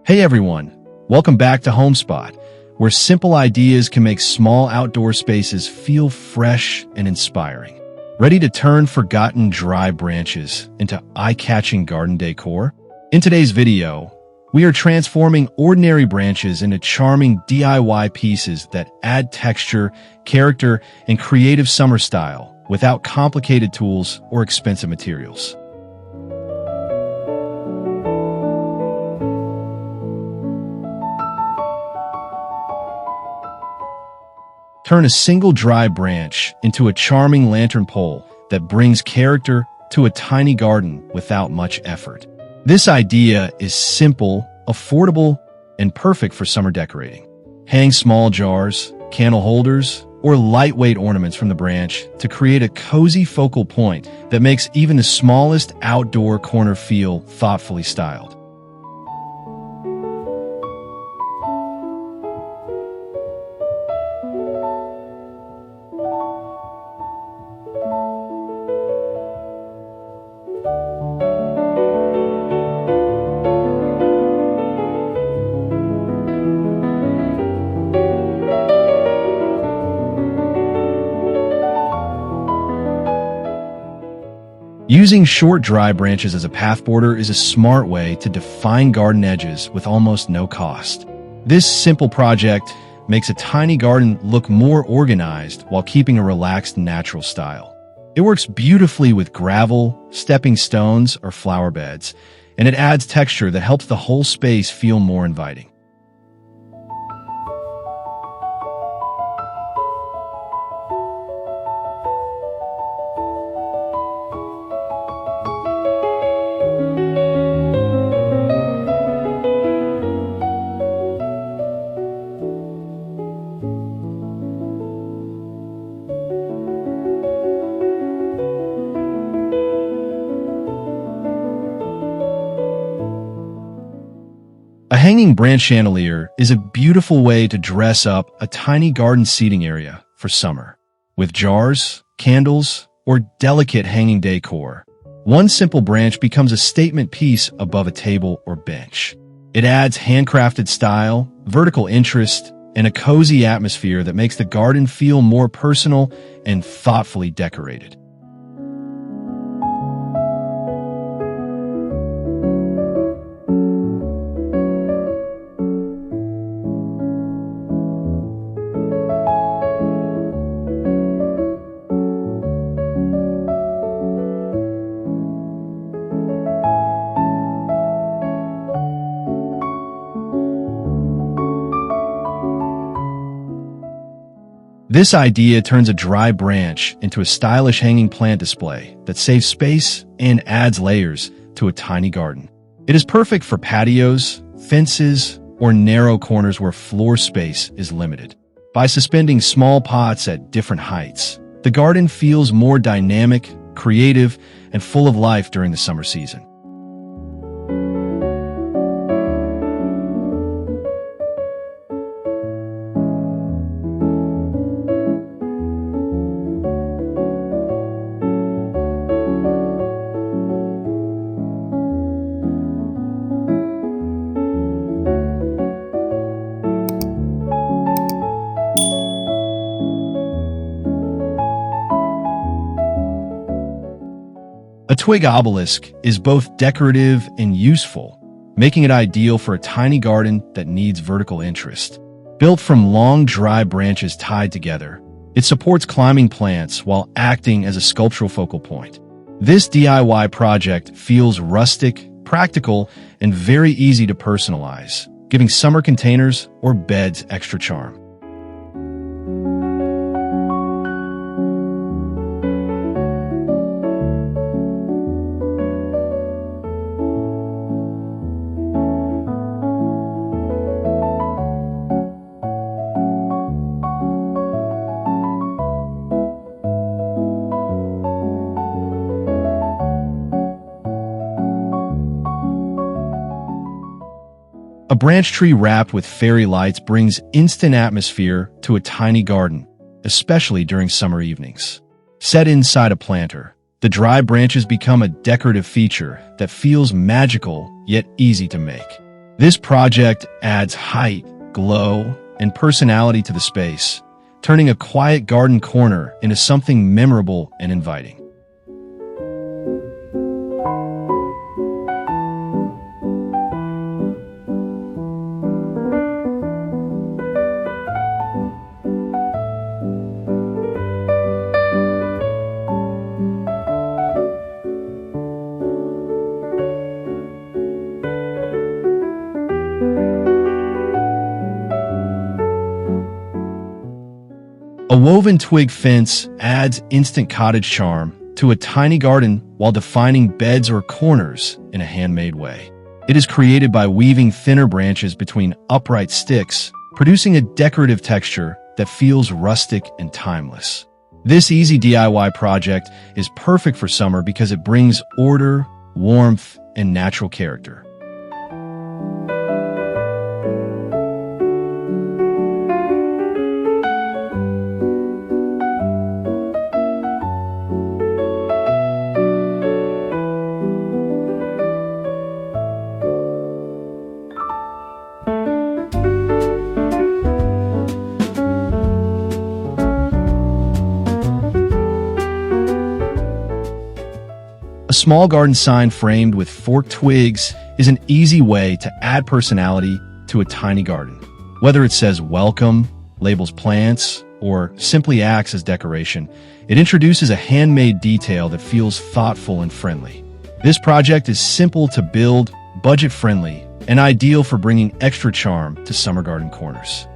Hey everyone, welcome back to Homespot, where simple ideas can make small outdoor spaces feel fresh and inspiring. Ready to turn forgotten dry branches into eye-catching garden decor? In today's video, we are transforming ordinary branches into charming DIY pieces that add texture, character, and creative summer style without complicated tools or expensive materials. Turn a single dry branch into a charming lantern pole that brings character to a tiny garden without much effort. This idea is simple, affordable, and perfect for summer decorating. Hang small jars, candle holders, or lightweight ornaments from the branch to create a cozy focal point that makes even the smallest outdoor corner feel thoughtfully styled. Using short dry branches as a path border is a smart way to define garden edges with almost no cost. This simple project makes a tiny garden look more organized while keeping a relaxed, natural style. It works beautifully with gravel, stepping stones, or flower beds, and it adds texture that helps the whole space feel more inviting. A hanging branch chandelier is a beautiful way to dress up a tiny garden seating area for summer. With jars, candles, or delicate hanging decor, one simple branch becomes a statement piece above a table or bench. It adds handcrafted style, vertical interest, and a cozy atmosphere that makes the garden feel more personal and thoughtfully decorated. This idea turns a dry branch into a stylish hanging plant display that saves space and adds layers to a tiny garden. It is perfect for patios, fences, or narrow corners where floor space is limited. By suspending small pots at different heights, the garden feels more dynamic, creative, and full of life during the summer season. A twig obelisk is both decorative and useful, making it ideal for a tiny garden that needs vertical interest. Built from long, dry branches tied together, it supports climbing plants while acting as a sculptural focal point. This DIY project feels rustic, practical, and very easy to personalize, giving summer containers or beds extra charm. A branch tree wrapped with fairy lights brings instant atmosphere to a tiny garden, especially during summer evenings. Set inside a planter, the dry branches become a decorative feature that feels magical yet easy to make. This project adds height, glow, and personality to the space, turning a quiet garden corner into something memorable and inviting. A woven twig fence adds instant cottage charm to a tiny garden while defining beds or corners in a handmade way. It is created by weaving thinner branches between upright sticks, producing a decorative texture that feels rustic and timeless. This easy DIY project is perfect for summer because it brings order, warmth, and natural character. A small garden sign framed with forked twigs is an easy way to add personality to a tiny garden. Whether it says welcome, labels plants, or simply acts as decoration, it introduces a handmade detail that feels thoughtful and friendly. This project is simple to build, budget-friendly, and ideal for bringing extra charm to summer garden corners.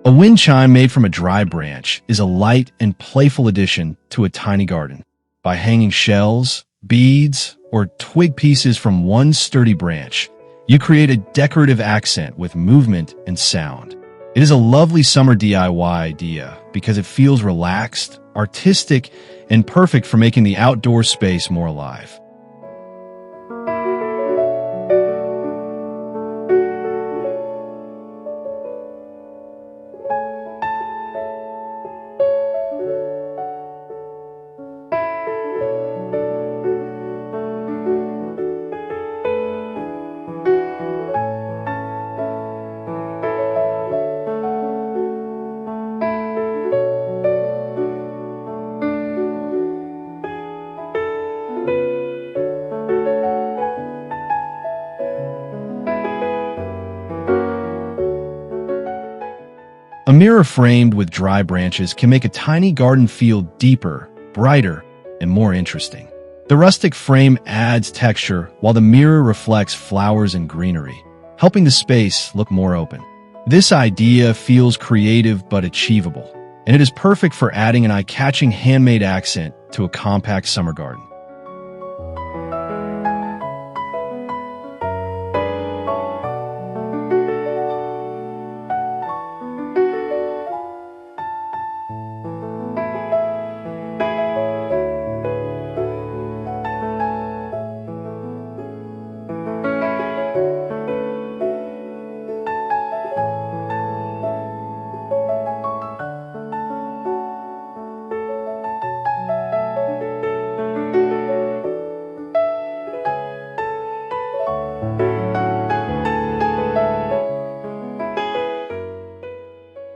A wind chime made from a dry branch is a light and playful addition to a tiny garden. By hanging shells, beads, or twig pieces from one sturdy branch, you create a decorative accent with movement and sound. It is a lovely summer DIY idea because it feels relaxed, artistic, and perfect for making the outdoor space more alive. A mirror framed with dry branches can make a tiny garden feel deeper, brighter, and more interesting. The rustic frame adds texture while the mirror reflects flowers and greenery, helping the space look more open. This idea feels creative but achievable, and it is perfect for adding an eye-catching handmade accent to a compact summer garden.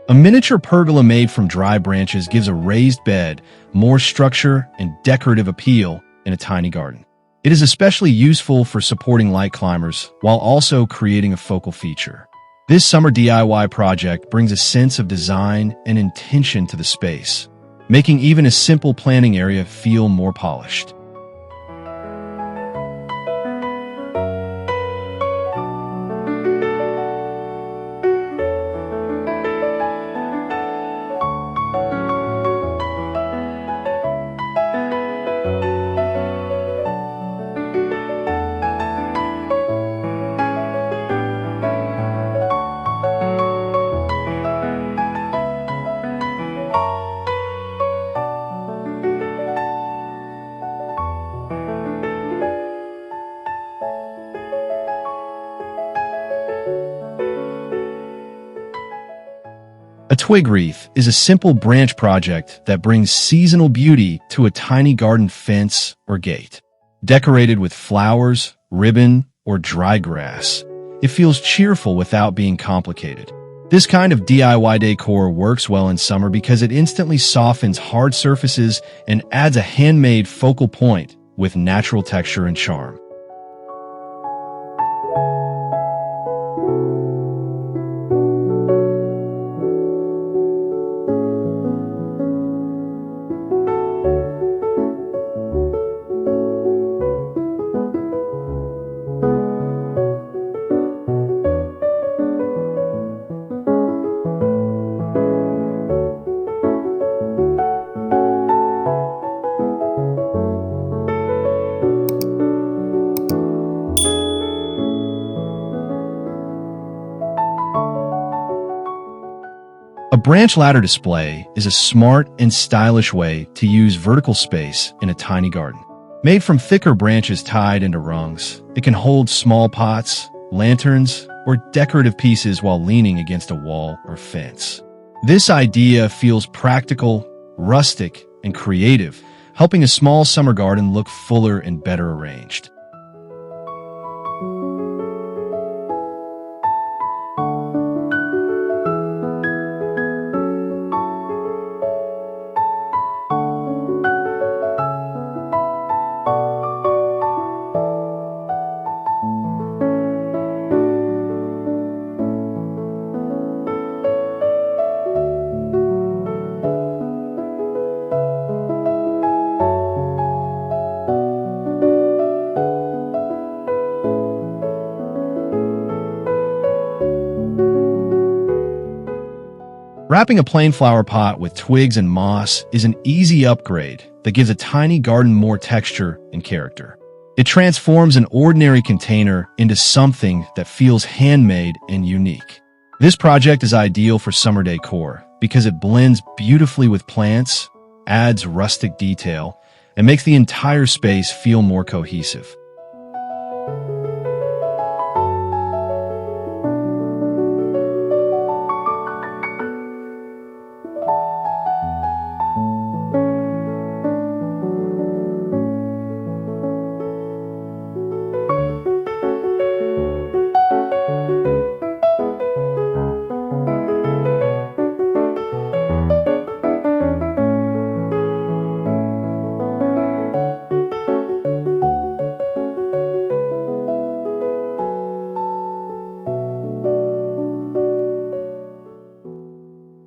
A miniature pergola made from dry branches gives a raised bed more structure and decorative appeal in a tiny garden. It is especially useful for supporting light climbers while also creating a focal feature. This summer DIY project brings a sense of design and intention to the space, making even a simple planting area feel more polished. A twig wreath is a simple branch project that brings seasonal beauty to a tiny garden fence or gate. Decorated with flowers, ribbon, or dry grass, it feels cheerful without being complicated. This kind of DIY decor works well in summer because it instantly softens hard surfaces and adds a handmade focal point with natural texture and charm. A branch ladder display is a smart and stylish way to use vertical space in a tiny garden. Made from thicker branches tied into rungs, it can hold small pots, lanterns, or decorative pieces while leaning against a wall or fence. This idea feels practical, rustic, and creative, helping a small summer garden look fuller and better arranged. Wrapping a plain flower pot with twigs and moss is an easy upgrade that gives a tiny garden more texture and character. It transforms an ordinary container into something that feels handmade and unique. This project is ideal for summer decor because it blends beautifully with plants, adds rustic detail, and makes the entire space feel more cohesive.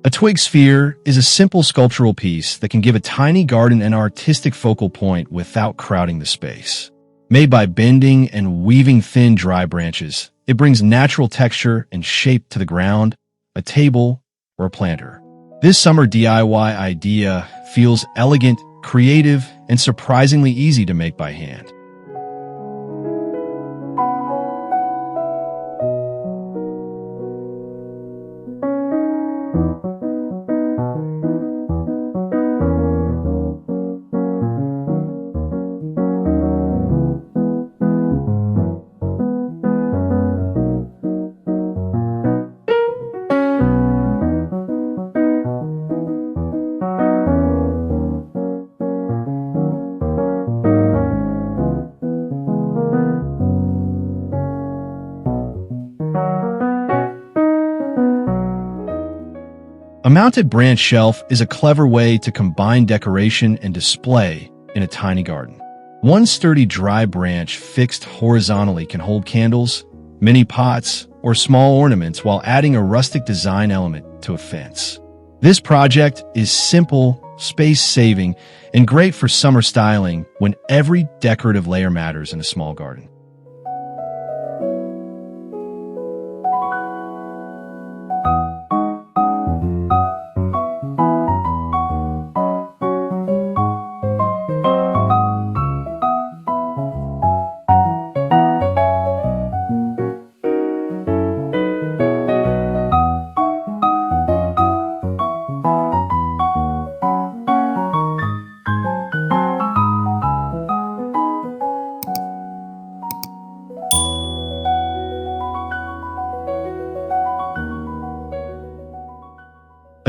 A twig sphere is a simple sculptural piece that can give a tiny garden an artistic focal point without crowding the space. Made by bending and weaving thin dry branches, it brings natural texture and shape to the ground, a table, or a planter. This summer DIY idea feels elegant, creative, and surprisingly easy to make by hand. A mounted branch shelf is a clever way to combine decoration and display in a tiny garden. One sturdy dry branch fixed horizontally can hold candles, mini pots, or small ornaments while adding a rustic design element to a fence. This project is simple, space-saving, and great for summer styling when every decorative layer matters in a small garden.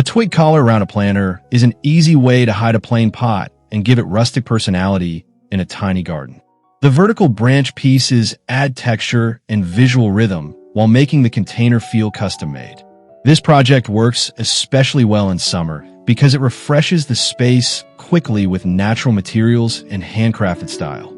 A twig collar around a planter is an easy way to hide a plain pot and give it rustic personality in a tiny garden. The vertical branch pieces add texture and visual rhythm while making the container feel custom-made. This project works especially well in summer because it refreshes the space quickly with natural materials and handcrafted style.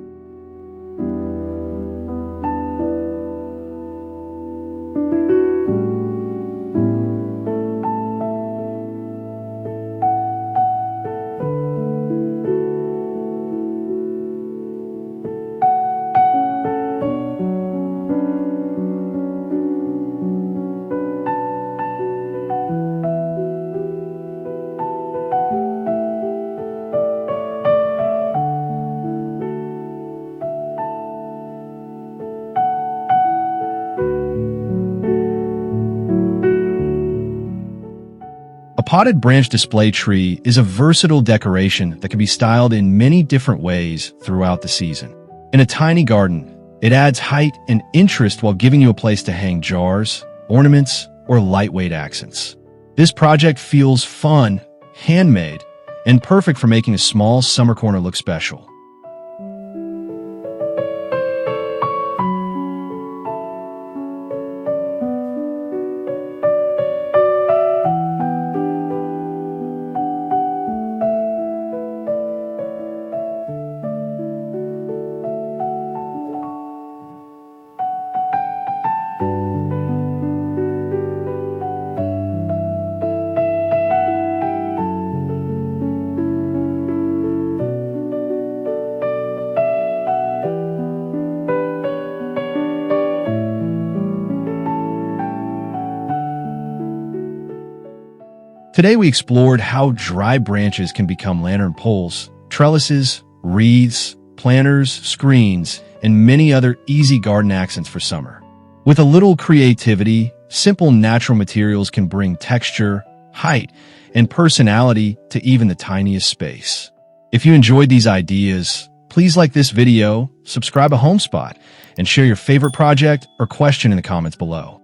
A potted branch display tree is a versatile decoration that can be styled in many different ways throughout the season. In a tiny garden, it adds height and interest while giving you a place to hang jars, ornaments, or lightweight accents. This project feels fun, handmade, and perfect for making a small summer corner look special. Today we explored how dry branches can become lantern poles, trellises, wreaths, planters, screens, and many other easy garden accents for summer. With a little creativity, simple natural materials can bring texture, height, and personality to even the tiniest space. If you enjoyed these ideas, please like this video, subscribe to Homespot, and share your favorite project or question in the comments below.